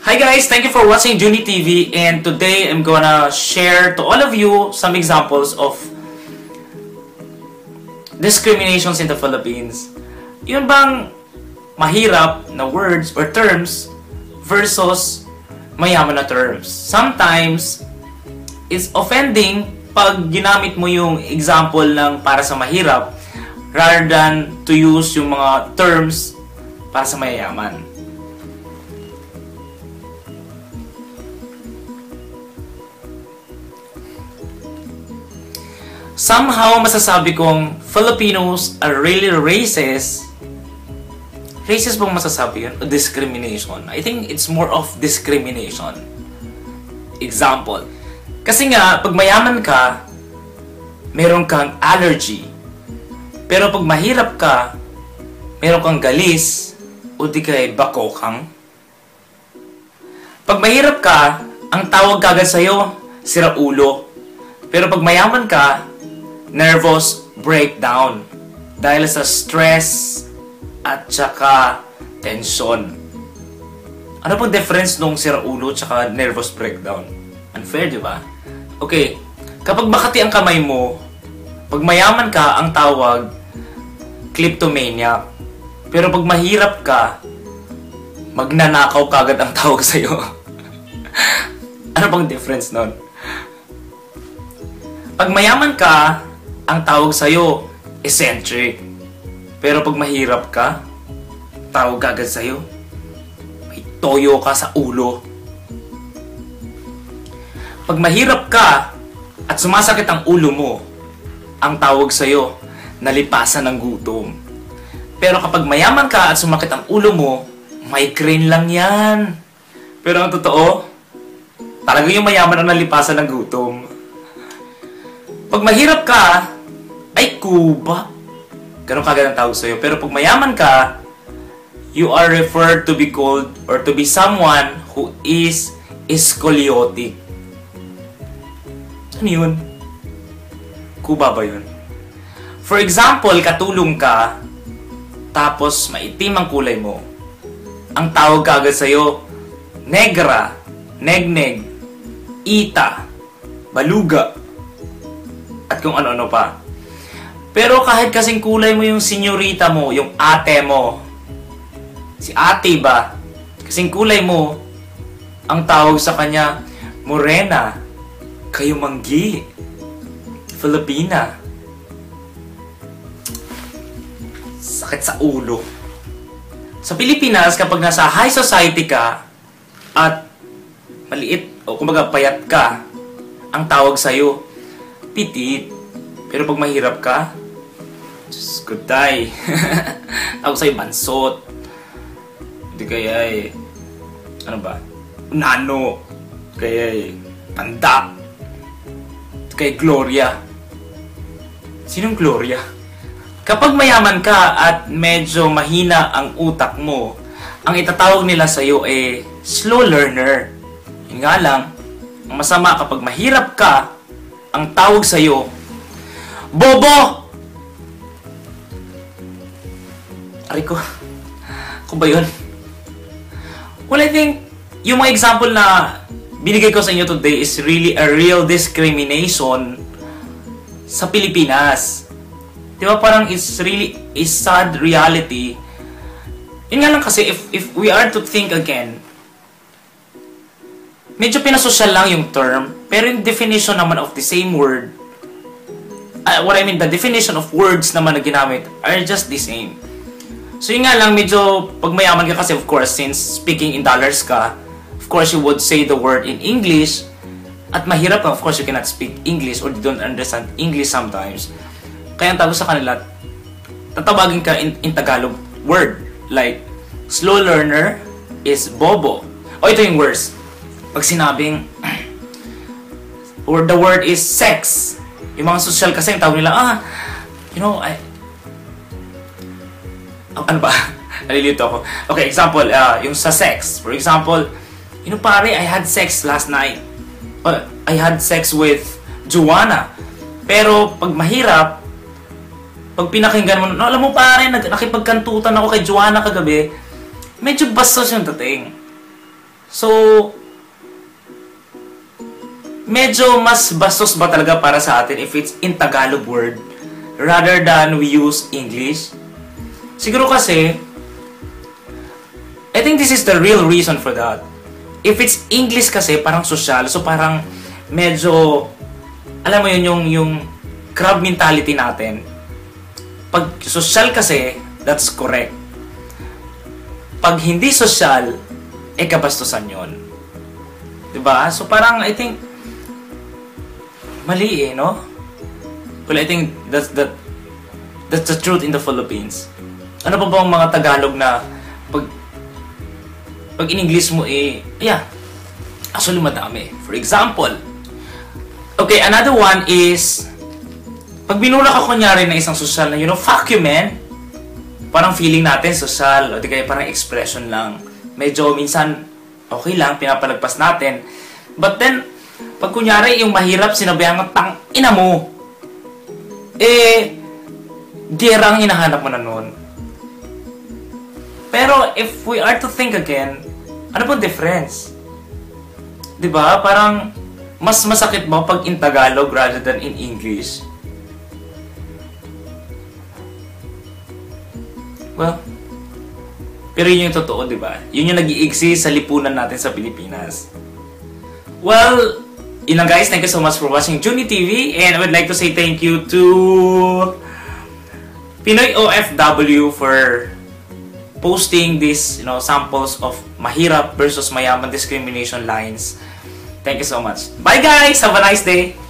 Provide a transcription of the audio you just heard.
Hi guys, thank you for watching Juni TV, and today I'm gonna share to all of you some examples of discriminations in the Philippines. Yun bang mahirap na words or terms versus mayaman na terms. Sometimes, it's offending pag ginamit mo yung example ng para sa mahirap rather than to use yung mga terms para sa mayayaman. Somehow, masasabi kong Filipinos are really racist. Racist bang masasabi yun? O discrimination? I think it's more of discrimination. Example. Kasi nga, pag mayaman ka, meron kang allergy. Pero pag mahirap ka, meron kang galis, o di kay bakokang. Pag mahirap ka, ang tawag kagad sa'yo, siraulo. Pero pag mayaman ka, nervous breakdown dahil sa stress at saka tension. Ano pong difference nung siraulo at saka nervous breakdown? Unfair, di ba? Okay, kapag makati ang kamay mo, pag mayaman ka, ang tawag kleptomaniac. Pero pag mahirap ka, magnanakaw kagad ang tawag sa'yo. Ano pong difference nun? Pag mayaman ka, ang tawag sa'yo, eccentric. Pero pag mahirap ka, tawag agad sa'yo, may toyo ka sa ulo. Pag mahirap ka, at sumasakit ang ulo mo, ang tawag sa'yo, nalipasan ng gutom. Pero kapag mayaman ka at sumakit ang ulo mo, migraine lang yan. Pero ang totoo, talaga yung mayaman ang nalipasan ng gutom. Pag mahirap ka, ay kuba. Ganun kagad ang tawag sa'yo. Pero pag mayaman ka, you are referred to be called or to be someone who is scoliotic. Ano yun? Kuba ba yun? For example, katulong ka, tapos maitim ang kulay mo. Ang tawag kagad sa'yo, negra, negneg, ita, baluga, at kung ano-ano pa. Pero kahit kasing kulay mo yung senyorita mo, yung ate mo, si ate ba, kasing kulay mo, ang tawag sa kanya, morena, kayumanggi, Filipina. Sakit sa ulo. Sa Pilipinas, kapag nasa high society ka, at maliit, o kumbaga payat ka, ang tawag sa'yo, pitit. Pero pag mahirap ka, Diyos ko, day. Tawag sa'yo, bansot. Hindi kaya ano ba? Nano. Kaya tanda. Hindi kaya Gloria. Sinong Gloria? Kapag mayaman ka at medyo mahina ang utak mo, ang itatawag nila sa'yo slow learner. Yun nga lang, ang masama kapag mahirap ka, ang tawag sa'yo, bobo! Aray ko. Kung ba yun? Well, I think, yung mga example na binigay ko sa inyo today is really a real discrimination sa Pilipinas. Di ba parang it's really a sad reality. Yun nga lang kasi, if we are to think again, medyo pinasosyal lang yung term, pero yung definition naman of the same word, what I mean, the definition of words naman na ginamit are just the same. So yun nga lang, medyo pag mayaman ka kasi, of course, since speaking in dollars ka, of course, you would say the word in English, at mahirap ka, of course, you cannot speak English or you don't understand English sometimes. Kaya ang tawag sa kanila, tatawagin ka in Tagalog word, like, slow learner is bobo. O ito yung words. Pag sinabing, or the word is sex, yung mga social kasi, yung tawag nila, ano ba? Nalilito ako. Okay, example, yung sa sex. For example, pare, I had sex last night. I had sex with Joanna. Pero, pag mahirap, pag pinakinggan mo, alam mo pare, nakipagkantutan ako kay Joanna kagabi, medyo bastos yung dating. So, medyo mas bastos ba talaga para sa atin if it's in Tagalog word rather than we use English? Siguro kasi, I think this is the real reason for that. If it's English kasi, parang social, so parang medyo, alam mo yun, yung crab mentality natin. Pag social kasi, that's correct. Pag hindi social, kabastusan yun. Diba? So parang, I think, mali no? Well, I think that's the truth in the Philippines. Ano pa bang mga Tagalog na pag in English mo actually madami. For example, okay, another one is pag binula ka kunyari na isang social na, fuck you man. Parang feeling natin social, o di kaya parang expression lang. Medyo minsan okay lang, pinapalagpas natin. But then, pag kunyari yung mahirap sinabihan ng tang ina mo, gerang hinahanap mo na nun. Pero if we are to think again, ano po difference? Diba? Parang mas masakit ba pag in Tagalog rather than in English? Well, pero yun yung totoo, diba? Yun yung nag-i-exist sa lipunan natin sa Pilipinas. Well, yun lang guys. Thank you so much for watching Junie TV. And I would like to say thank you to Pinoy OFW for posting these, samples of mahirap versus mayaman discrimination lines. Thank you so much. Bye guys! Have a nice day!